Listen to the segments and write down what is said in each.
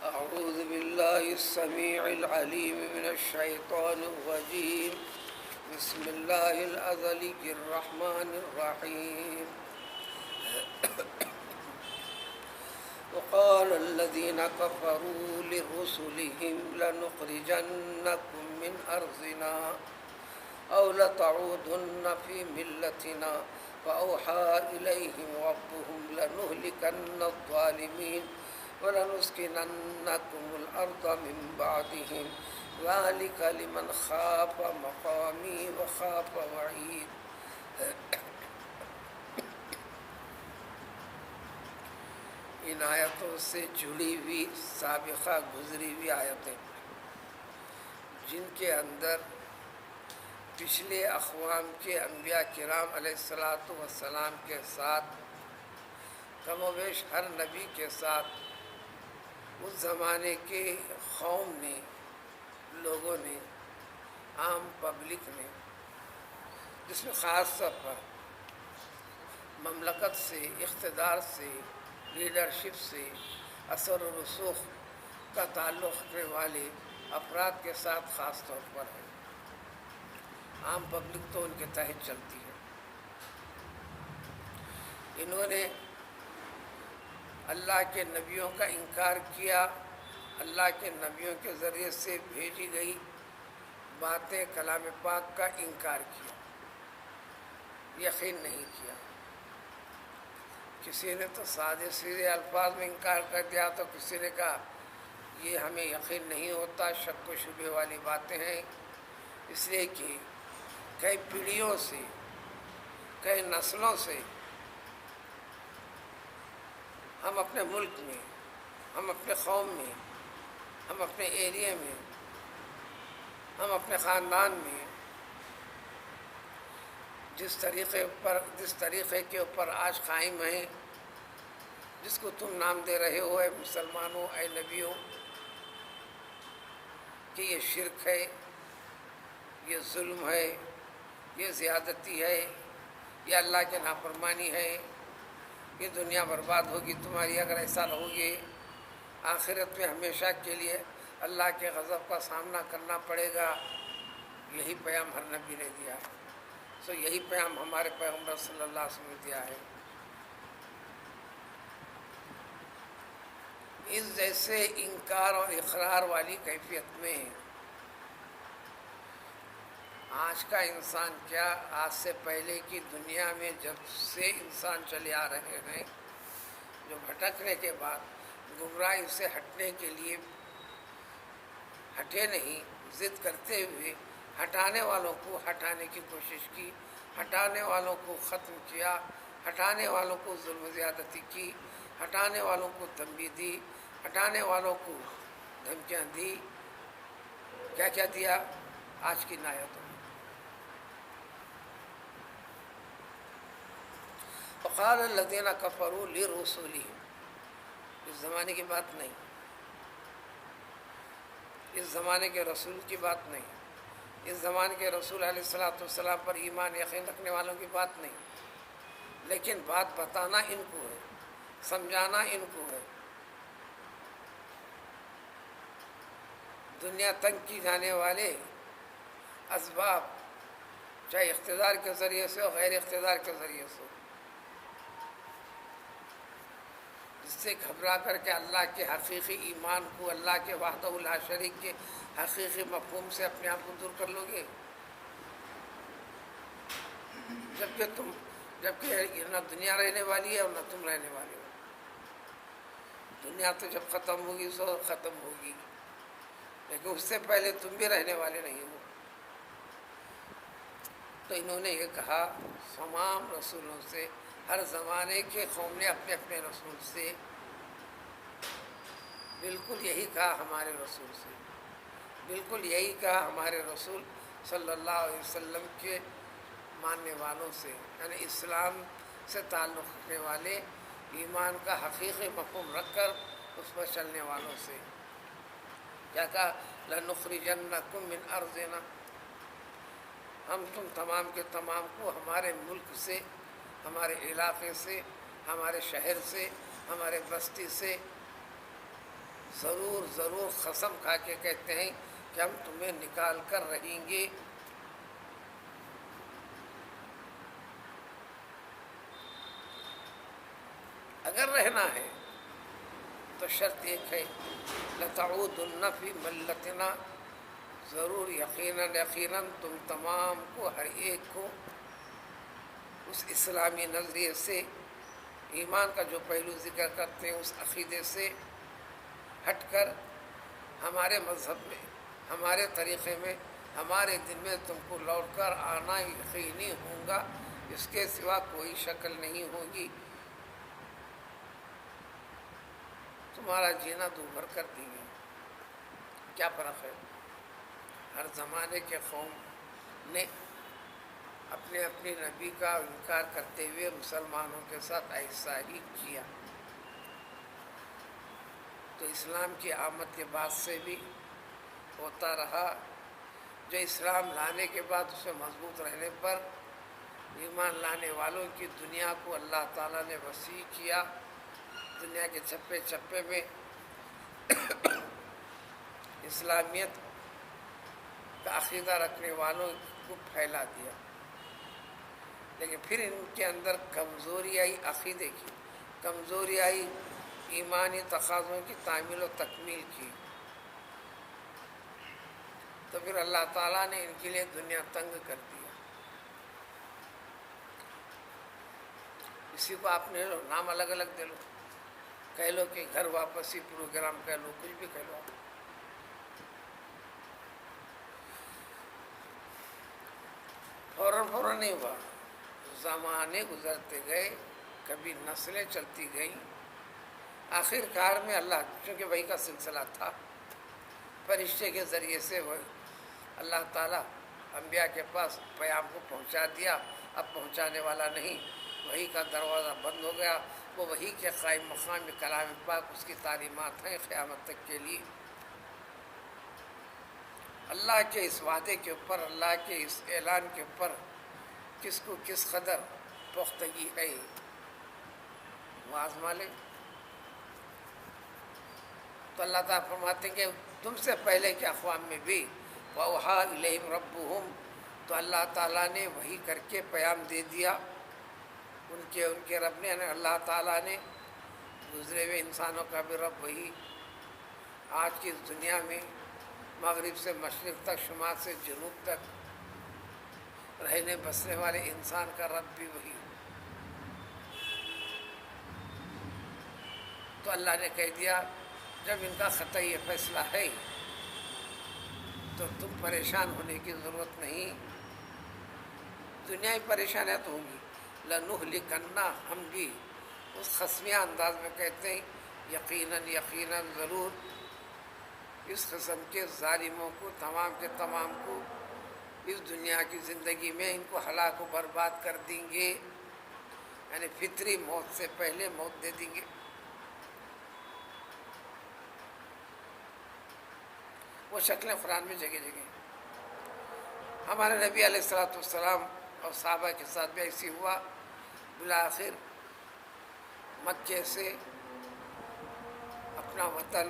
أعوذ بالله السميع العليم من الشيطان الرجيم. بسم الله الأزلي الرحمن الرحيم. وقال الذين كفروا لرسلهم لنخرجنكم من أرضنا أو لتعودن في ملتنا فأوحى إليهم ربهم لنهلكن الظالمين ولنسكننكم الأرض من بعدهم ذلك لمن خاف مقامي وخاف وعيد. ان آیتوں سے جڑی ہوئی سابقہ گزری ہوئی آیتیں جن کے اندر پچھلے اقوام کے انبیاء کرام علیہ الصلاۃ والسلام کے ساتھ کم و بیش ہر نبی کے ساتھ اس زمانے کے قوم نے، لوگوں نے، عام پبلک نے، جس میں خاص طور پر مملکت سے، اقتدار سے، لیڈرشپ سے، اثر و رسوخ کا تعلق رکھنے والے افراد کے ساتھ خاص طور پر ہے. عام پبلک تو ان کے تحت چلتی ہے. انہوں نے اللہ کے نبیوں کا انکار کیا، اللہ کے نبیوں کے ذریعے سے بھیجی گئی باتیں، کلام پاک کا انکار کیا، یقین نہیں کیا. کسی نے تو سادے سیدھے الفاظ میں انکار کر دیا، تو کسی نے کہا یہ ہمیں یقین نہیں ہوتا، شک و شبہ والی باتیں ہیں. اس لیے کہ کئی پیڑھیوں سے، کئی نسلوں سے ہم اپنے ملک میں، ہم اپنے قوم میں، ہم اپنے ایریے میں، ہم اپنے خاندان میں جس طریقے کے اوپر آج قائم ہیں، جس کو تم نام دے رہے ہو اے مسلمانوں، اے نبیوں، کہ یہ شرک ہے، یہ ظلم ہے، یہ زیادتی ہے، یہ اللہ کی نافرمانی ہے، یہ دنیا برباد ہوگی تمہاری اگر ایسا رہو گے، آخرت میں ہمیشہ کے لیے اللہ کے غضب کا سامنا کرنا پڑے گا. یہی پیغام ہر نبی نے دیا ہے. سو یہی پیغام ہمارے پیغمبر صلی اللہ علیہ وسلم نے دیا ہے. اس جیسے انکار اور اقرار والی کیفیت میں آج کا انسان کیا، آج سے پہلے کی دنیا میں جب سے انسان چلے آ رہے ہیں، جو بھٹکنے کے بعد گمراہی سے ہٹنے کے لیے ہٹے نہیں، ضد کرتے ہوئے ہٹانے والوں کو ہٹانے کی کوشش کی، ہٹانے والوں کو ختم کیا، ہٹانے والوں کو ظلم و زیادتی کی، ہٹانے والوں کو تنبیہ دی، ہٹانے والوں کو دھمکیاں دی. کیا کیا دیا آج کی آیتوں میں؟ وقال الذین کفروا لرسلہم، اس زمانے کی بات نہیں، اس زمانے کے رسول کی بات نہیں، اس زمانے کے رسول علیہ الصلاۃ والسلام پر ایمان یقین رکھنے والوں کی بات نہیں، لیکن بات بتانا ان کو ہے، سمجھانا ان کو ہے. دنیا تنگ کی جانے والے اسباب، چاہے اقتدار کے ذریعے سے ہو، غیر اقتدار کے ذریعے سے ہو، جس سے گھبرا کر کے اللہ کے حقیقی ایمان کو، اللہ کے وحدہ لا شریک کے حقیقی مفہوم سے اپنے آپ کو دور کر لو گے. جبکہ نہ دنیا رہنے والی ہے اور نہ تم رہنے والے ہو. دنیا تو جب ختم ہوگی سو ختم ہوگی، لیکن اس سے پہلے تم بھی رہنے والے نہیں ہو. تو انہوں نے یہ کہا تمام رسولوں سے، ہر زمانے کے قوم نے اپنے اپنے رسول سے بالکل یہی کہا، ہمارے رسول سے بالکل یہی کہا، ہمارے رسول صلی اللہ علیہ وسلم کے ماننے والوں سے، یعنی اسلام سے تعلق رکھنے والے، ایمان کا حقیقی مفہوم رکھ کر اس پر چلنے والوں سے. کیا کہا؟ لَنُخْرِجَنَّكُم مِّنْ أَرْضِنَا، ہم تم تمام کے تمام کو ہمارے ملک سے، ہمارے علاقے سے، ہمارے شہر سے، ہمارے بستی سے ضرور ضرور قسم کھا کے کہتے ہیں کہ ہم تمہیں نکال کر رہیں گے. اگر رہنا ہے تو شرط ایک ہے لَتَعُودُنَّ فِي مِلَّتِنَا، ضرور یقیناً تم تمام کو، ہر ایک کو اس اسلامی نظریے سے، ایمان کا جو پہلو ذکر کرتے ہیں اس عقیدے سے ہٹ کر ہمارے مذہب میں، ہمارے طریقے میں، ہمارے دن میں تم کو لوٹ کر آنا یقینی ہوگا، اس کے سوا کوئی شکل نہیں ہوگی. تمہارا جینا دوبھر کر دیں گے. کیا فرق ہے؟ ہر زمانے کے قوم نے اپنے اپنے نبی کا انکار کرتے ہوئے مسلمانوں کے ساتھ ایسا ہی کیا. تو اسلام کی آمد کے بعد سے بھی ہوتا رہا. جو اسلام لانے کے بعد اس میں مضبوط رہنے پر ایمان لانے والوں کی دنیا کو اللہ تعالیٰ نے وسیع کیا. دنیا کے چپے چپے میں اسلامیت کا عقیدہ رکھنے والوں کو پھیلا دیا. لیکن پھر ان کے اندر کمزوری آئی، عقیدے کی کمزوری آئی، ایمانی تقاضوں کی تعمیل و تکمیل کی. تو پھر اللہ تعالیٰ نے ان کے لیے دنیا تنگ کر دیا. اسی کو آپ نے نام الگ الگ دے لو، کہہ لو کہ گھر واپسی پروگرام کہہ لو، کچھ بھی کہہ لو. فوراً نہیں ہوا، زمانے گزرتے گئے، کبھی نسلیں چلتی گئیں. آخر کار میں اللہ، چونکہ وہی کا سلسلہ تھا، فرشتے کے ذریعے سے وہ اللہ تعالیٰ انبیاء کے پاس پیام کو پہنچا دیا. اب پہنچانے والا نہیں، وہی کا دروازہ بند ہو گیا. وہ وہی کے قائم مقام میں کلام پاک، اس کی تعلیمات ہیں قیامت تک کے لیے. اللہ کے اس وعدے کے اوپر، اللہ کے اس اعلان کے اوپر کس کو کس قدر پختگی ہے وہ آزما لے. تو اللہ تعالیٰ فرماتے ہیں کہ تم سے پہلے کے اقوام میں بھی وَأَوْحَىٰ إِلَيْهِمْ رَبُّهُمْ، تو اللہ تعالیٰ نے وحی کر کے پیام دے دیا ان کے رب نے، یعنی اللہ تعالیٰ نے گزرے ہوئے انسانوں کا بھی رب وہی، آج کی اس دنیا میں مغرب سے مشرق تک، شمال سے جنوب تک رہنے بسنے والے انسان کا رب بھی وہی. تو اللہ نے کہہ دیا جب ان کا قطعی فیصلہ ہے تو تم پریشان ہونے کی ضرورت نہیں. دنیا ہی پریشان ہے تو ہوں گی. لَنُهْلِكَنَّ، ہم بھی اس خصمیہ انداز میں کہتے ہیں یقیناً ضرور اس قسم کے ظالموں کو، تمام کے تمام کو اس دنیا کی زندگی میں ان کو ہلاک و برباد کر دیں گے. یعنی فطری موت سے پہلے موت دے دیں گے. وہ شکلیں قرآن میں جگہ جگہ. ہمارے نبی علیہ الصلوۃ والسلام اور صحابہ کے ساتھ بھی ایسی ہوا. بالآخر مکے سے اپنا وطن،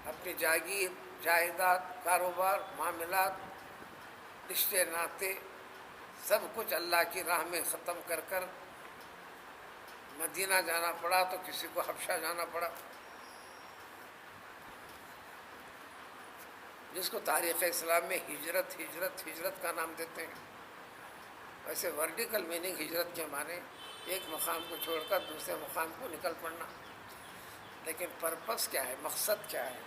اپنی جاگیر، جائیداد، کاروبار، معاملات، رشتے ناتے، سب کچھ اللہ کی راہ میں ختم کر کر مدینہ جانا پڑا، تو کسی کو حبشہ جانا پڑا، جس کو تاریخ اسلام میں ہجرت کا نام دیتے ہیں. ویسے ورٹیکل میننگ ہجرت کے معنی ایک مقام کو چھوڑ کر دوسرے مقام کو نکل پڑنا، لیکن پرپس کیا ہے، مقصد کیا ہے.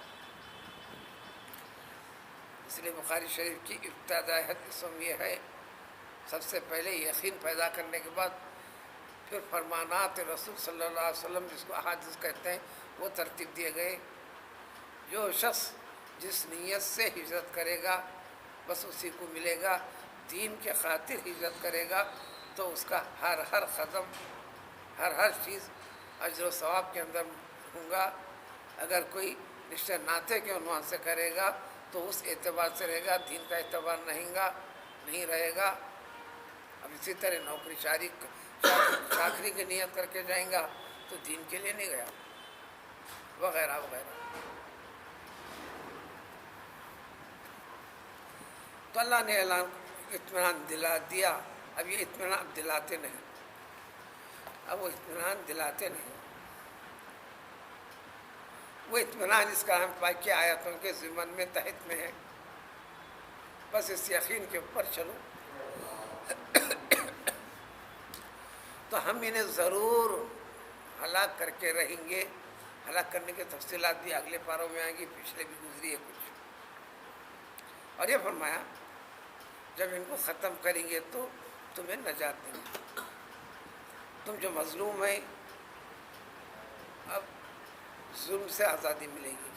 اس لیے بخاری شریف کی ابتدائی اسم یہ ہے، سب سے پہلے یقین پیدا کرنے کے بعد پھر فرمانات رسول صلی اللہ علیہ وسلم، جس کو احادیث کہتے ہیں، وہ ترتیب دیے گئے. جو شخص جس نیت سے ہجرت کرے گا بس اسی کو ملے گا. دین کے خاطر ہجرت کرے گا تو اس کا ہر قدم، ہر چیز اجر و ثواب کے اندر ہوگا. اگر کوئی رشتہ ناطے کے عنوان سے کرے گا تو اس اعتبار سے رہے گا، دین کا اعتبار نہیں رہے گا. اب اسی طرح نوکری چاکری کی نیت کر کے جائیں گا تو دین کے لیے نہیں گیا، وغیرہ وغیرہ. تو اللہ نے اطمینان دلا دیا. اب یہ اطمینان دلاتے نہیں، اب وہ اطمینان دلاتے نہیں. وہ اطمینان اس کا ہم پاک کی آیتوں کے ضمن میں تحت میں ہے. بس اس یقین کے اوپر چلو. تو ہم انہیں ضرور ہلاک کر کے رہیں گے. ہلاک کرنے کی تفصیلات بھی اگلے پاروں میں آئیں گی، پچھلے بھی گزری ہے کچھ. اور یہ فرمایا جب ان کو ختم کریں گے تو تمہیں نجات دیں گے. تم جو مظلوم ہیں اب ظلم سے آزادی ملے گی.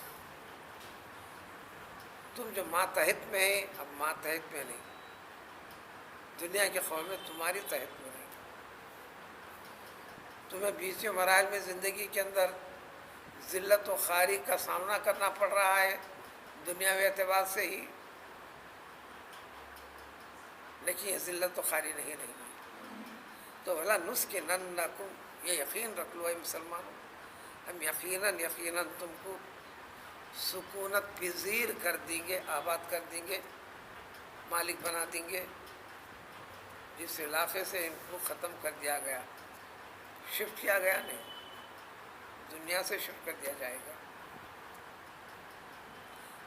تم جو ماتحت میں ہیں اب ماتحت میں نہیں. دنیا کی قومیں تمہاری تحت میں نہیں. تمہیں بیچ مراحل میں زندگی کے اندر ذلت و خواری کا سامنا کرنا پڑ رہا ہے دنیاوی اعتبار سے ہی، لیکن یہ ذلت و خواری نہیں رہی. تو بھلا نسکننکم، یہ یقین رکھ لو اے مسلمانوں، ہم یقیناً تم کو سکونت پذیر کر دیں گے، آباد کر دیں گے، مالک بنا دیں گے. جس علاقے سے ان کو ختم کر دیا گیا، شفٹ کیا گیا نہیں، دنیا سے شفٹ کر دیا جائے گا.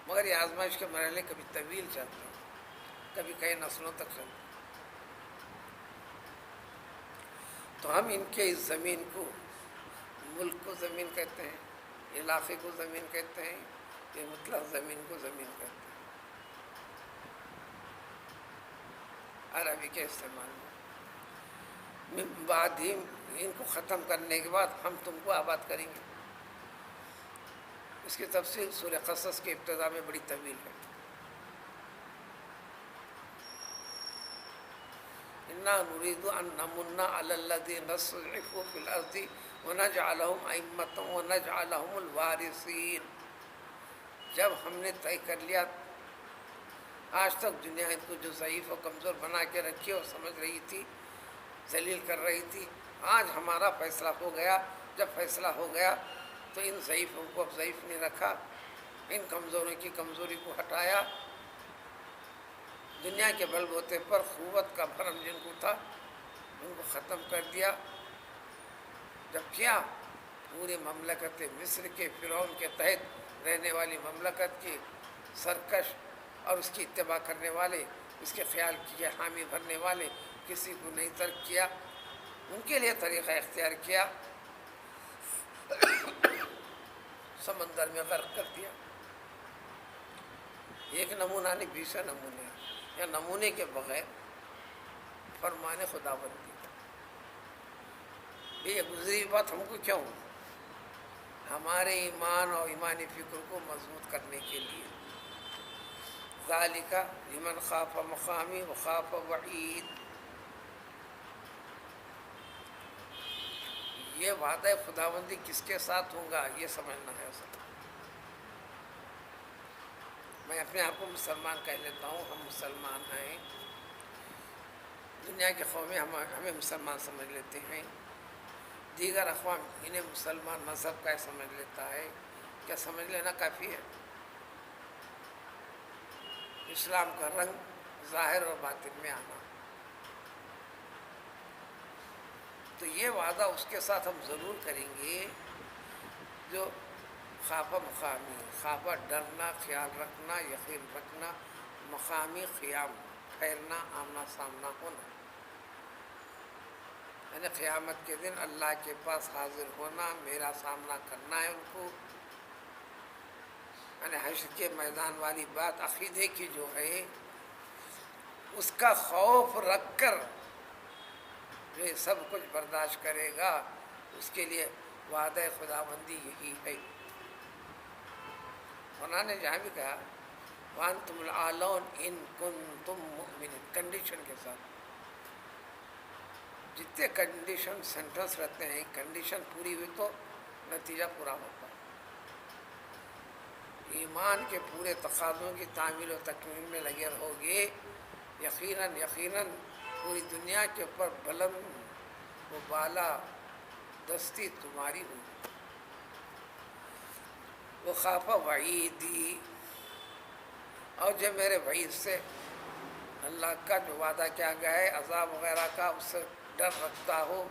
مگر یہ آزمائش کے مرحلے کبھی طویل چلتے ہیں، کبھی کئی نسلوں تک چلتے ہیں. تو ہم ان کے اس زمین کو، ملک کو زمین کہتے ہیں، علاقے کو زمین کہتے ہیں، یہ مطلق زمین کو زمین کہتے ہیں عربی کے استعمال میں. من بعدہم، ان کو ختم کرنے کے بعد ہم تم کو آباد کریں گے. اس کی تفصیل سورہ قصص کے ابتدا میں بڑی طویل ہے. انا نريد ان نمن على الذين استضعفوا في الارض ونجعلهم ائمة ونجعلهم الوارثين. جب ہم نے طے کر لیا، آج تک دنیا ان کو جو ضعیف و کمزور بنا کے رکھی اور سمجھ رہی تھی، ذلیل کر رہی تھی، آج ہمارا فیصلہ ہو گیا. جب فیصلہ ہو گیا تو ان ضعیفوں کو اب ضعیف نہیں رکھا، ان کمزوروں کی کمزوری کو ہٹایا. دنیا کے بل بوتے پر قوت کا بھرم جن کو تھا ان کو ختم کر دیا. جب کیا، پوری مملکت مصر کے فرعون کے تحت رہنے والی مملکت کی سرکش اور اس کی اتباع کرنے والے، اس کے خیال کی حامی بھرنے والے کسی کو نہیں ترک کیا، ان کے لیے طریقہ اختیار کیا، سمندر میں غرق کر دیا. ایک نمونہ نہیں، 20 نمونے یا نمونے کے بغیر فرمان خداوندی. یہ گزری بات ہم کو کیوں؟ ہمارے ایمان اور ایمانی فکر کو مضبوط کرنے کے لیے. ذالک لمن خاف مقامی وخاف وعید. یہ وعدہ خداوندی کس کے ساتھ ہوگا یہ سمجھنا ہے. اصل میں اپنے آپ کو مسلمان کہہ لیتا ہوں، ہم مسلمان ہیں. دنیا کی قومیں ہمیں مسلمان سمجھ لیتے ہیں، دیگر اقوام انہیں مسلمان مذہب کا سمجھ لیتا ہے. کیا سمجھ لینا کافی ہے؟ اسلام کا رنگ ظاہر اور باطن میں آنا. تو یہ وعدہ اس کے ساتھ ہم ضرور کریں گے جو خوافہ مقامی، خوافہ ڈرنا، خیال رکھنا، یقین رکھنا، مقامی قیام، ٹھہرنا، آمنا سامنا ہونا، یعنی قیامت کے دن اللہ کے پاس حاضر ہونا، میرا سامنا کرنا ہے ان کو. یعنی حشر کے میدان والی بات عقیدے کی جو ہے اس کا خوف رکھ کر جو یہ سب کچھ برداشت کرے گا، اس کے لیے وعدہ خداوندی یہی ہے. انہوں نے جہاں بھی کہا وَأَنْتُمُ الْأَعْلَوْنَ إِن كُنتُم مُؤْمِنِينَ، کنڈیشن کے ساتھ. جتنے کنڈیشن سینٹنس رہتے ہیں، کنڈیشن پوری ہوئی تو نتیجہ پورا ہوتا ہے. ایمان کے پورے تقاضوں کی تعمیل و تکمیل میں لگے رہو گے، یقیناً پوری دنیا کے اوپر بلند و بالا دستی تمہاری ہوگی. وہ خوف وعیدی، اور جو میرے وعید سے اللہ کا جو وعدہ کیا گیا ہے عذاب وغیرہ کا، اس سے ڈر رکھتا ہو،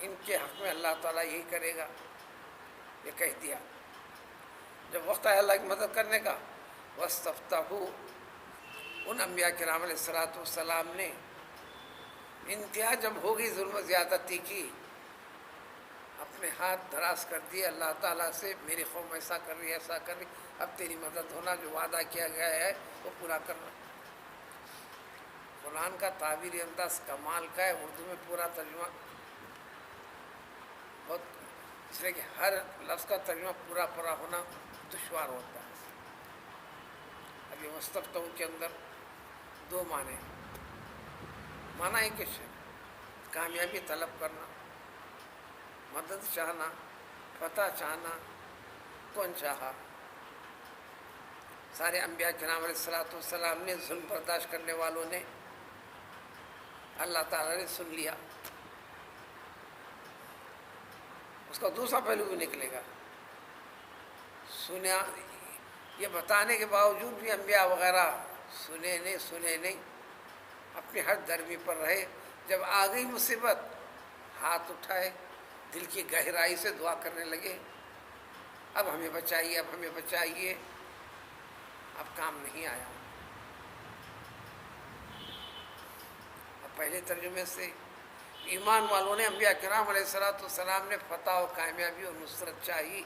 ان کے حق میں اللہ تعالیٰ یہی کرے گا، یہ کہہ دیا۔ جب وقت ہے اللہ کی مدد کرنے کا، وَاسْتَفْتَحُوا، ان انبیاء کرام علیہ الصلوۃ والسلام نے انتہا جب ہوگی ظلم و زیادتی کی، اپنے ہاتھ دراز کر دیے اللہ تعالیٰ سے، میری قوم ایسا کر رہی ہے، ایسا کر رہی، اب تیری مدد ہونا، جو وعدہ کیا گیا ہے وہ پورا کرنا۔ قرآن کا تعبیری انداز کمال کا ہے، اردو میں پورا ترجمہ بہت، اس لیے کہ ہر لفظ کا ترجمہ پورا پورا ہونا دشوار ہوتا ہے۔ ابھی مستفتح کے اندر دو معنی، معنی ایک ہے کامیابی طلب کرنا، مدد چاہنا، فتح چاہنا، کون چاہا؟ سارے انبیاء کرام علیہ الصلوۃ والسلام نے، ظلم برداشت کرنے والوں نے، اللہ تعالیٰ نے سن لیا۔ اس کا دوسرا پہلو بھی نکلے گا، سنا، یہ بتانے کے باوجود بھی انبیاء وغیرہ سنے نہیں، اپنی ہر درمی پر رہے۔ جب آ گئی مصیبت، ہاتھ اٹھائے، دل کی گہرائی سے دعا کرنے لگے، اب ہمیں بچائیے، اب ہمیں بچائیے، اب کام نہیں آیا۔ اب پہلے ترجمے سے ایمان والوں نے، انبیاء کرام علیہ الصلوۃ والسلام نے فتح و کامیابی اور نصرت چاہی،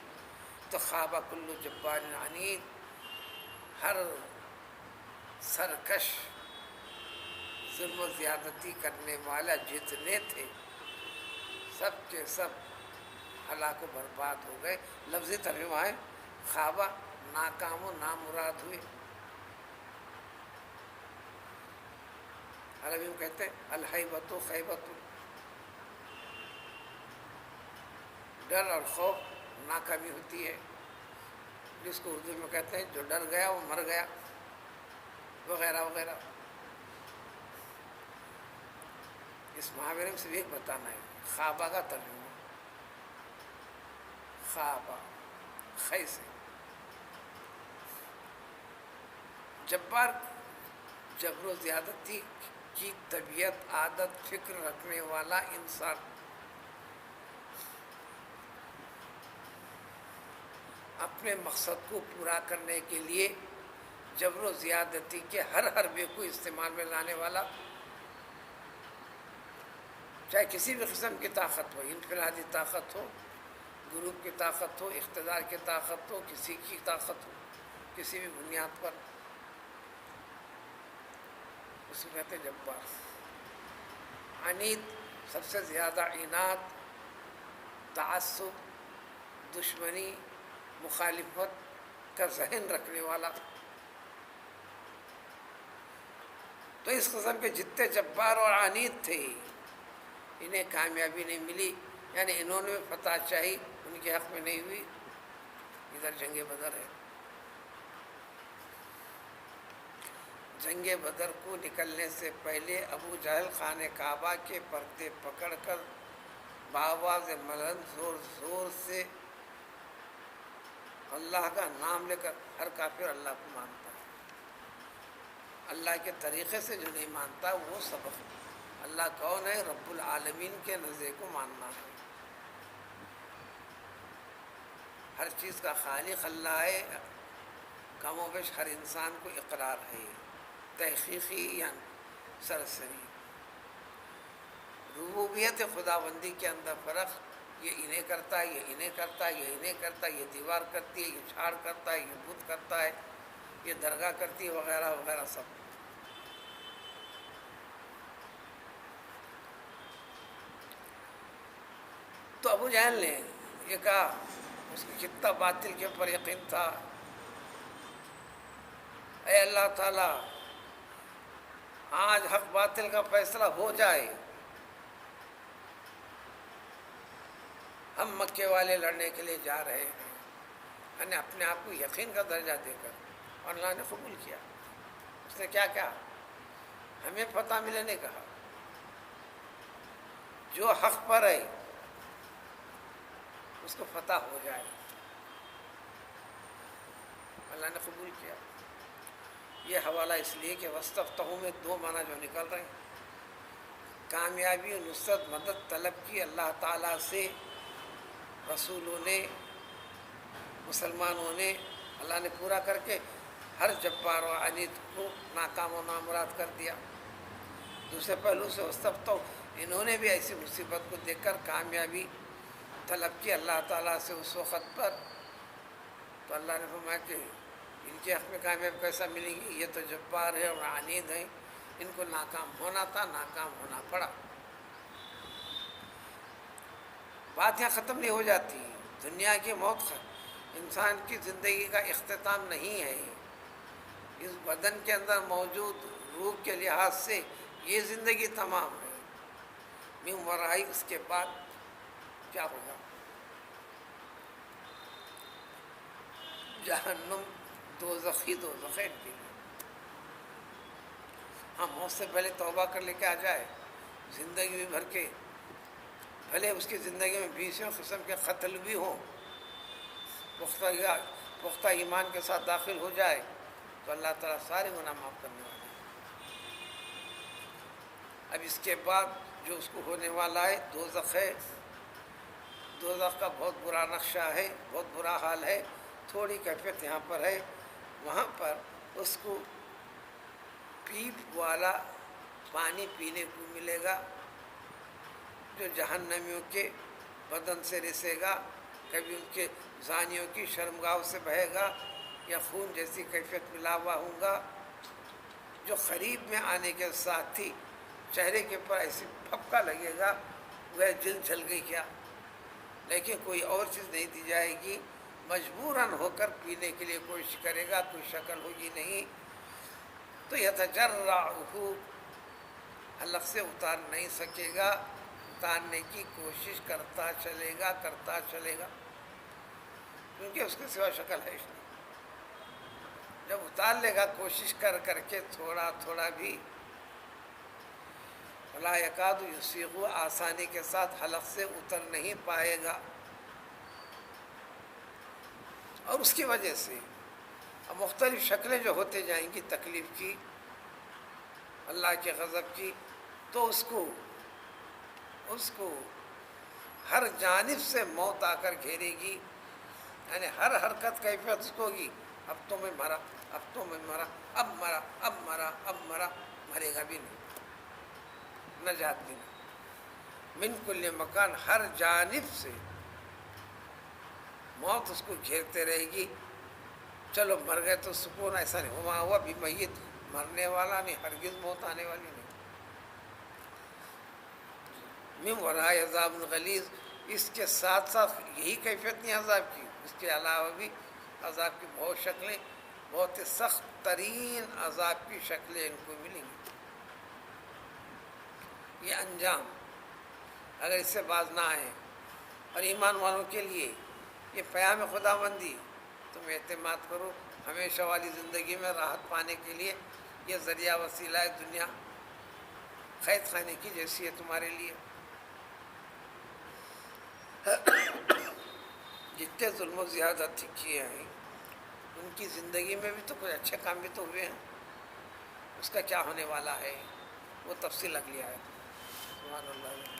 تو خواب کل جبار عنید، ہر سرکش ظلم و زیادتی کرنے والا جتنے تھے، سب کے سب ہلاک و برباد ہو گئے۔ لفظی ترجمہ ہے خوابہ، ناکام و نامراد ہوئے۔ عربی میں کہتے ہیں الہیبۃ خیبۃ، ڈر اور خوف ناکامی ہوتی ہے، جس کو اردو میں کہتے ہیں جو ڈر گیا وہ مر گیا، وغیرہ وغیرہ۔ اس محاورے میں صرف ایک بتانا ہے، خوابہ کا ترجمہ، خوابہ خی سے، جبار، جبر و زیادتی کی طبیعت، عادت، فکر رکھنے والا انسان، اپنے مقصد کو پورا کرنے کے لیے جبر و زیادتی کے ہر حربے کو استعمال میں لانے والا، چاہے کسی بھی قسم کی طاقت ہو، انفرادی طاقت ہو، گروپ کی طاقت ہو، اقتدار کی طاقت ہو، کسی کی طاقت ہو، کسی بھی بنیاد پر، اس کو کہتے ہیں جبار۔ عنید، سب سے زیادہ عناد، تعصب، دشمنی، مخالفت کا ذہن رکھنے والا۔ تو اس قسم کے جتنے جبار اور عنید تھے، انہیں کامیابی نہیں ملی، یعنی انہوں نے فتح چاہی، ان کے حق میں نہیں ہوئی۔ ادھر جنگ بدر ہے، جنگ بدر کو نکلنے سے پہلے ابو جہل خانہ کعبہ کے پردے پکڑ کر بآواز بلند زور زور سے اللہ کا نام لے کر، ہر کافر اللہ کو مانتا ہے، اللہ کے طریقے سے جو نہیں مانتا وہ سبق، اللہ کون ہے؟ رب العالمین کے نظر کو ماننا ہے، ہر چیز کا خالق اللہ ہے، کم و بیش ہر انسان کو اقرار ہے، تحقیقی یا سرسری۔ ربوبیت خداوندی کے اندر فرق، یہ انہیں کرتا ہے، یہ انہیں کرتا ہے، یہ انہیں کرتا ہے، یہ دیوار کرتی ہے، یہ جھاڑ کرتا ہے، یہ بت کرتا ہے، یہ درگاہ کرتی ہے، وغیرہ وغیرہ سب۔ تو ابو جہل نے یہ کہا، اس کی کتنا باطل کے اوپر یقین تھا، اے اللہ تعالیٰ آج حق باطل کا فیصلہ ہو جائے، ہم مکے والے لڑنے کے لیے جا رہے ہیں، یعنی اپنے آپ کو یقین کا درجہ دے کر، اور اللہ نے قبول کیا۔ اس نے کیا کہا؟ ہمیں فتح ملے نے کہا، جو حق پر ہے اس کو فتح ہو جائے، اللہ نے قبول کیا۔ یہ حوالہ اس لیے کہ وستفتحوا میں دو معنی جو نکل رہے ہیں، کامیابی و نصرت مدد طلب کی اللہ تعالیٰ سے رسولوں نے، مسلمانوں نے، اللہ نے پورا کر کے ہر جبار و عنید کو ناکام و نامراد کر دیا۔ دوسرے پہلو سے وستفتحوا، انہوں نے بھی ایسی مصیبت کو دیکھ کر کامیابی طلب کی اللہ تعالیٰ سے اس وقت پر، تو اللہ نے فرمایا کہ ان کے حق میں کامیابی کیسا ملے گی، یہ تو جبار ہے اور عنید ہیں، ان کو ناکام ہونا تھا، ناکام ہونا پڑا۔ بات یہاں ختم نہیں ہو جاتی، دنیا کی موت انسان کی زندگی کا اختتام نہیں ہے، اس بدن کے اندر موجود روح کے لحاظ سے یہ زندگی تمام ہے، من ورائی اس کے بعد کیا ہوگا؟ جہنم، دوزخی دوزخ ہے ان کے لیے۔ ہاں، موت سے پہلے توبہ کر لے کے آ جائے، زندگی میں بھر کے، بھلے اس کی زندگی میں 20 قسم کے قتل بھی ہوں، پختہ ایمان کے ساتھ داخل ہو جائے تو اللہ تعالیٰ سارے گناہ معاف کرنے والے ہیں۔ اب اس کے بعد جو اس کو ہونے والا ہے دوزخ ہے، دوزخ کا بہت برا نقشہ ہے، بہت برا حال ہے، تھوڑی کیفیت یہاں پر ہے، وہاں پر اس کو پیپ والا پانی پینے کو ملے گا جو جہنمیوں کے بدن سے رسے گا، کبھی ان کے زانیوں کی شرمگاہوں سے بہے گا، یا خون جیسی کیفیت ملا ہوا ہوگا، جو قریب میں آنے کے ساتھ ہی چہرے کے اوپر ایسی پھپکا لگے گا وہ جلد جل گئی کیا، لیکن کوئی اور چیز نہیں دی جائے گی، مجبوراً ہو کر پینے کے لیے کوشش کرے گا، کوئی شکل ہوگی نہیں، تو یتجرعہ، حلق سے اتار نہیں سکے گا، اتارنے کی کوشش کرتا چلے گا، کیونکہ اس کے سوا شکل ہے نہیں۔ جب اتار لے گا کوشش کر کر کے تھوڑا تھوڑا بھی، ولا یکاد یسیغ، آسانی کے ساتھ حلق سے اتر نہیں پائے گا، اور اس کی وجہ سے اب مختلف شکلیں جو ہوتے جائیں گی تکلیف کی، اللہ کے غضب کی، تو اس کو ہر جانب سے موت آ کر گھیرے گی، یعنی ہر حرکت کیفیت اس کو ہوگی، اب تو میں مرا، اب تو میں مرا، اب مرا، اب مرا، اب مرا، مرے گا بھی نہیں، نجات بھی نہیں، من کل مکان، ہر جانب سے موت اس کو گھیرتے رہے گی۔ چلو مر گئے تو سکون، ایسا نہیں ہوا بھی میت مرنے والا نہیں، ہرگز موت آنے والی نہیں۔ من ورائے عذاب غلیظ، اس کے ساتھ ساتھ یہی کیفیت نہیں عذاب کی، اس کے علاوہ بھی عذاب کی بہت شکلیں، بہت سخت ترین عذاب کی شکلیں ان کو ملیں گی۔ یہ انجام اگر اس سے باز نہ آئے، اور ایمان والوں کے لیے یہ پیام خدا بندی، تم اعتماد کرو، ہمیشہ والی زندگی میں راحت پانے کے لیے یہ ذریعہ وسیلہ ہے، دنیا قید خانے کی جیسی ہے تمہارے لیے۔ جتنے ظلم و زیادتی کیے ہیں ان کی زندگی میں بھی تو کچھ اچھے کام بھی تو ہوئے ہیں، اس کا کیا ہونے والا ہے وہ تفصیل اگلی آیت۔ سبحان اللہ۔